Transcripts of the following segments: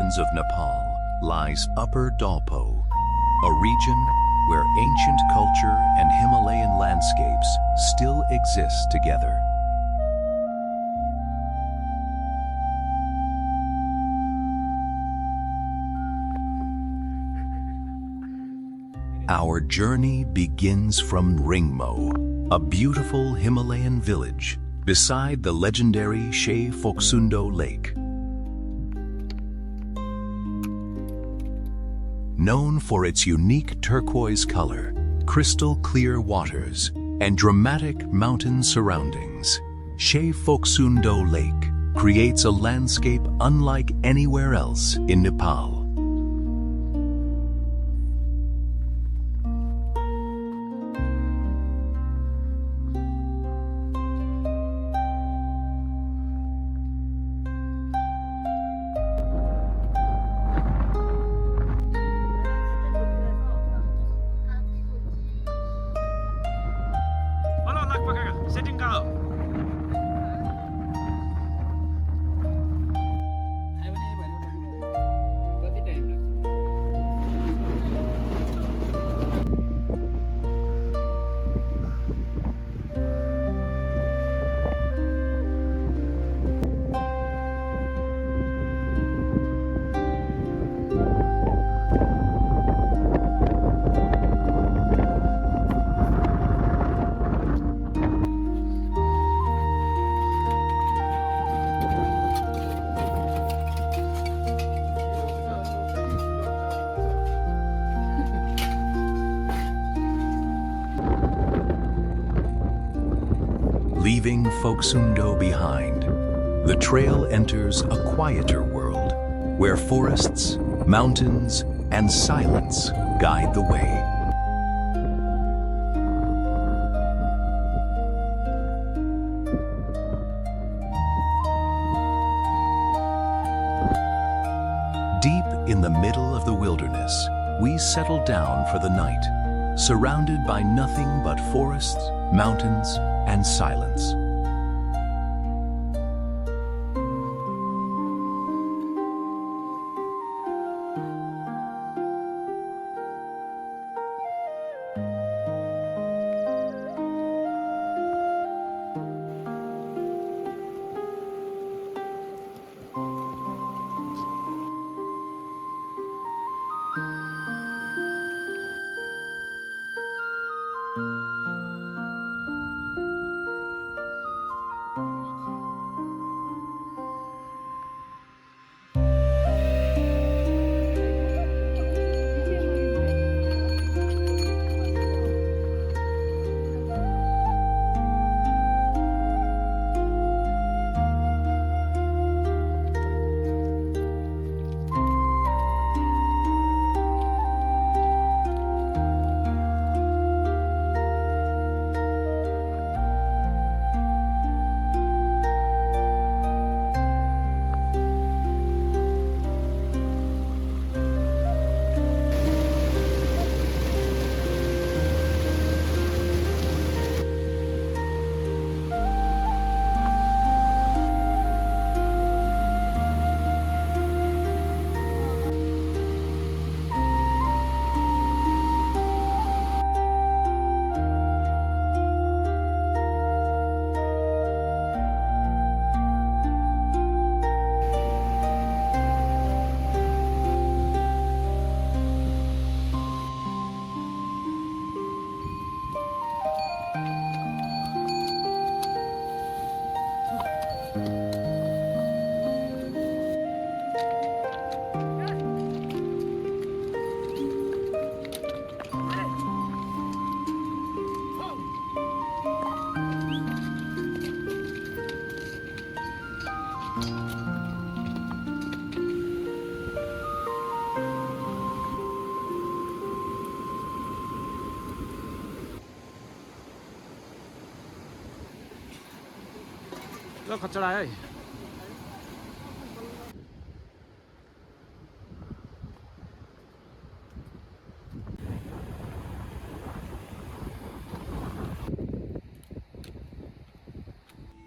mountains of Nepal lies Upper Dolpo, a region where ancient culture and Himalayan landscapes still exist together. Our journey begins from Ringmo, a beautiful Himalayan village beside the legendary Shey Lake. Known for its unique turquoise color, crystal clear waters, and dramatic mountain surroundings, Shey Lake creates a landscape unlike anywhere else in Nepal. Leaving Folksundo behind, the trail enters a quieter world where forests, mountains, and silence guide the way. Deep in the middle of the wilderness, we settle down for the night, surrounded by nothing but forests, mountains, and silence.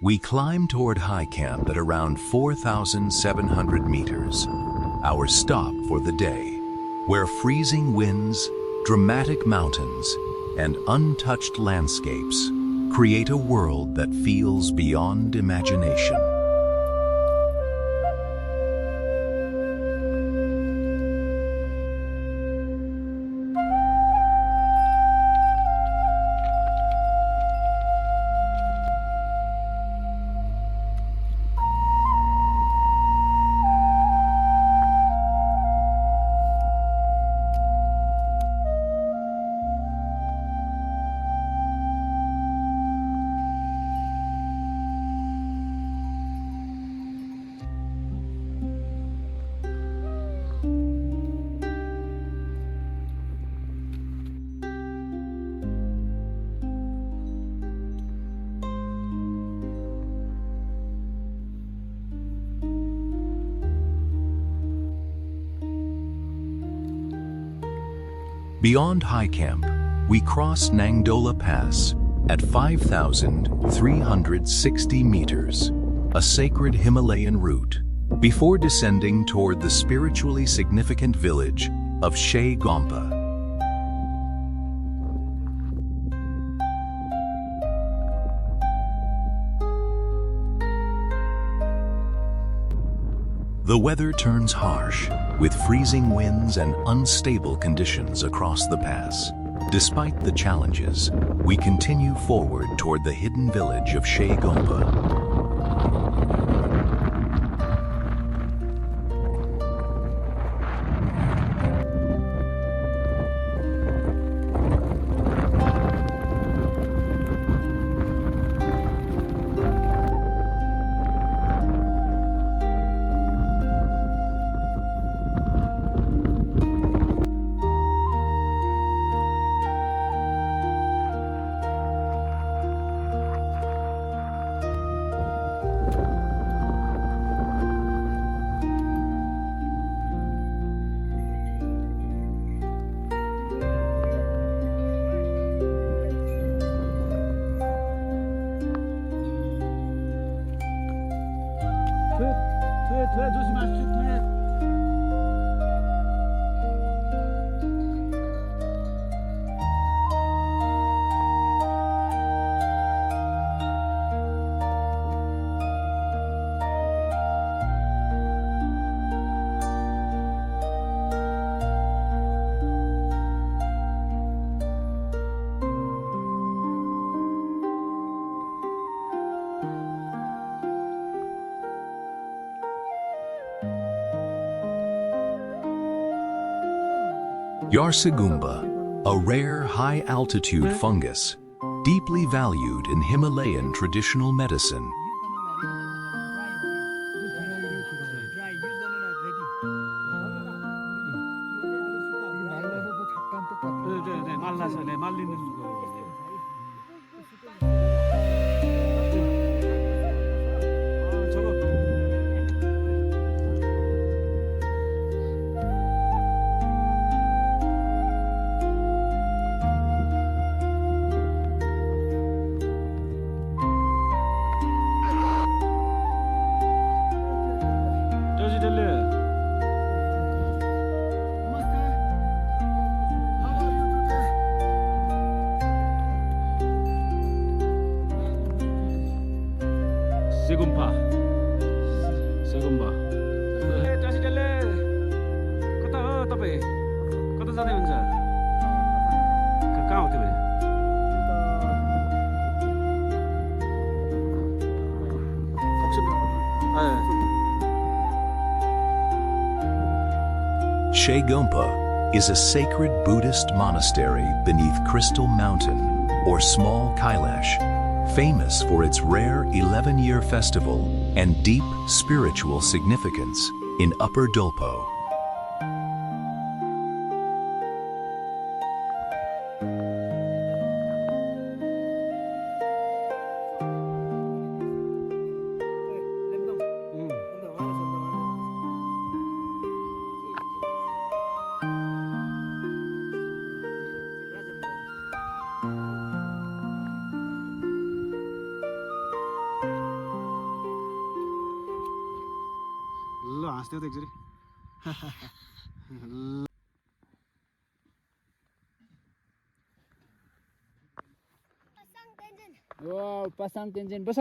We climb toward High Camp at around 4,700 meters. our stop for the day, where freezing winds, dramatic mountains, and untouched landscapes create a world that feels beyond imagination. Beyond High Camp, we cross Nangdala Pass at 5,360 meters, a sacred Himalayan route, before descending toward the spiritually significant village of Shey Gompa. The weather turns harsh, with freezing winds and unstable conditions across the pass. Despite the challenges, we continue forward toward the hidden village of Shey Gompa. Yarsagumba, a rare high-altitude fungus, deeply valued in Himalayan traditional medicine. Shey Gompa. Shey Gompa. Tashi डल्ले कता हो तपाई कता जाँदै हुन्छ कहाँ हो तिमी Shey Gompa is a sacred Buddhist monastery beneath Crystal Mountain, or Small Kailash, famous for its rare 11-year festival and deep spiritual significance in Upper Dolpo. ल हाँस्दै त एकचोटि ओ पासाङ टेन्सन बस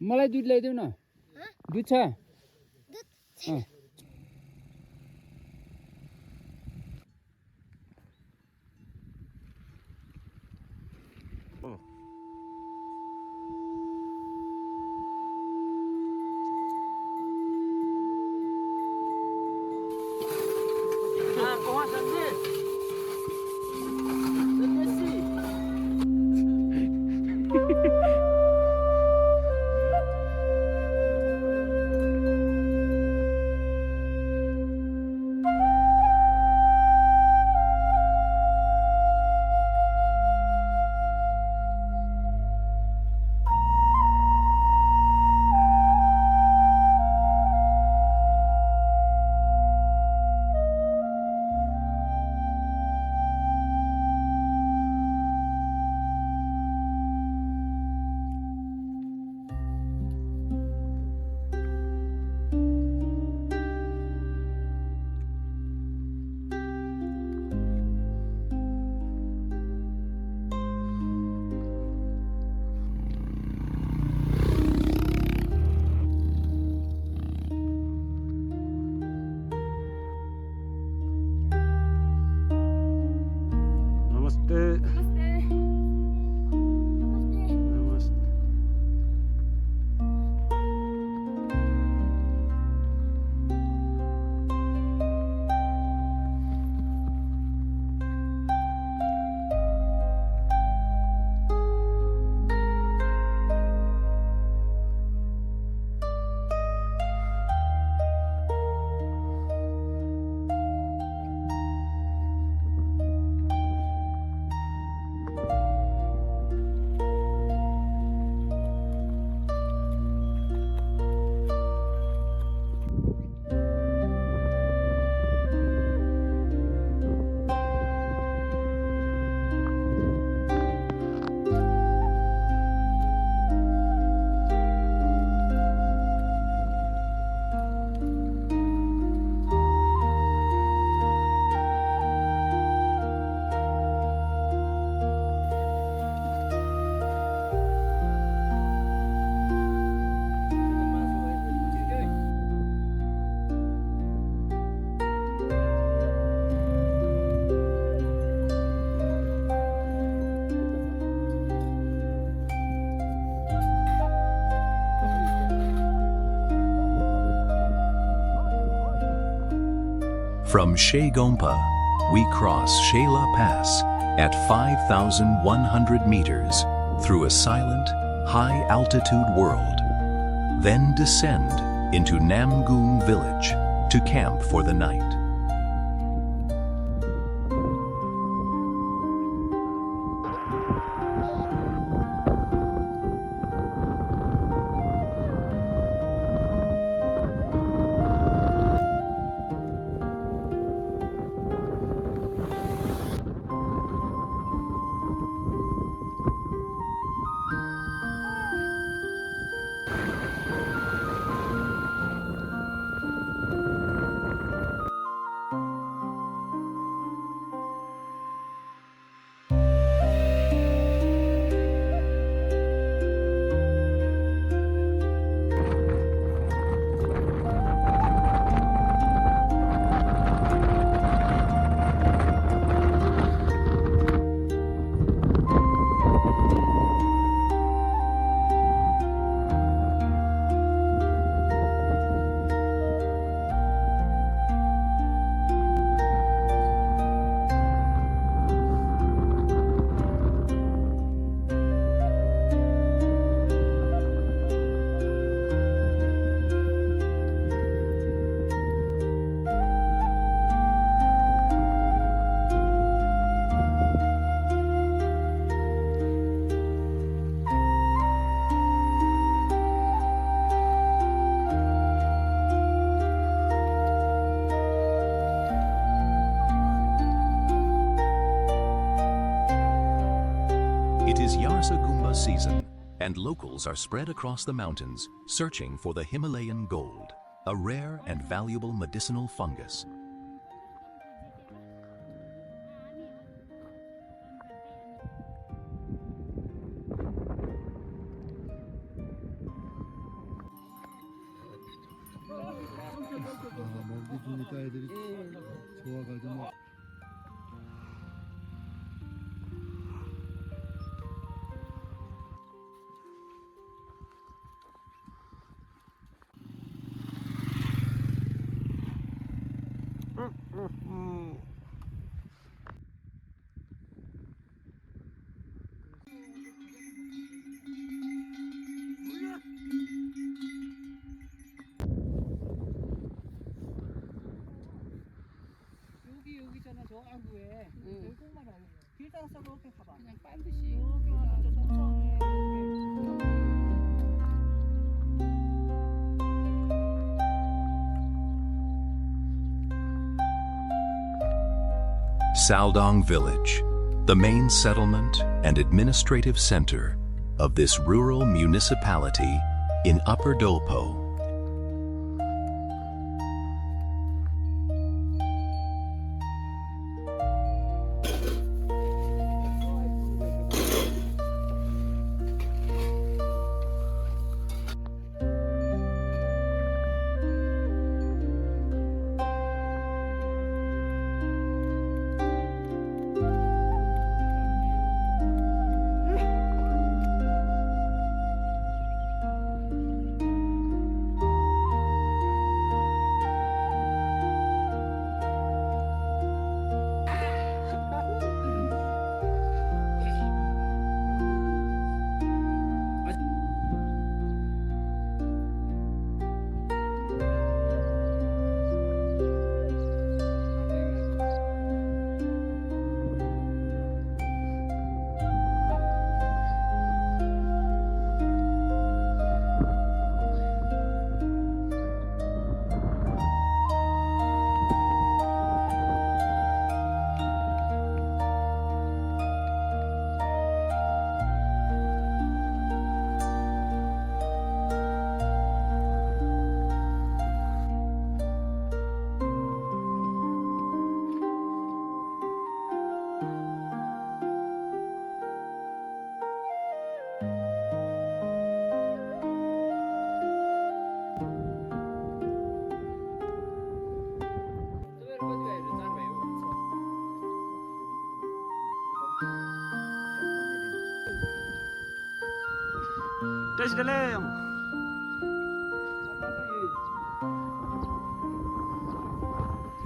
मलाई दुध ल्याइदेऊ न दुध छ From Shey Gompa, we cross Nangdala Pass at 5,100 meters through a silent, high-altitude world, then descend into Namgung village to camp for the night. It is Yarsagumba season, and locals are spread across the mountains searching for the Himalayan gold, a rare and valuable medicinal fungus. 먹이 주니까 애들이 좋아가지고 여기잖아 저 안구에 결국만 하는 거야. 길 따라서 그렇게 가봐. 그냥 반드시 이렇게 하나 저 천천히 Saldang village, the main settlement and administrative center of this rural municipality in Upper Dolpo.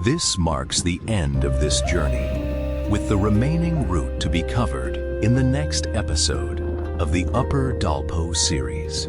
This marks the end of this journey, with the remaining route to be covered in the next episode of the Upper Dolpo series.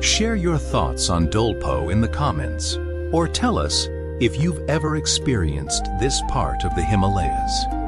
Share your thoughts on Dolpo in the comments, or tell us if you've ever experienced this part of the Himalayas.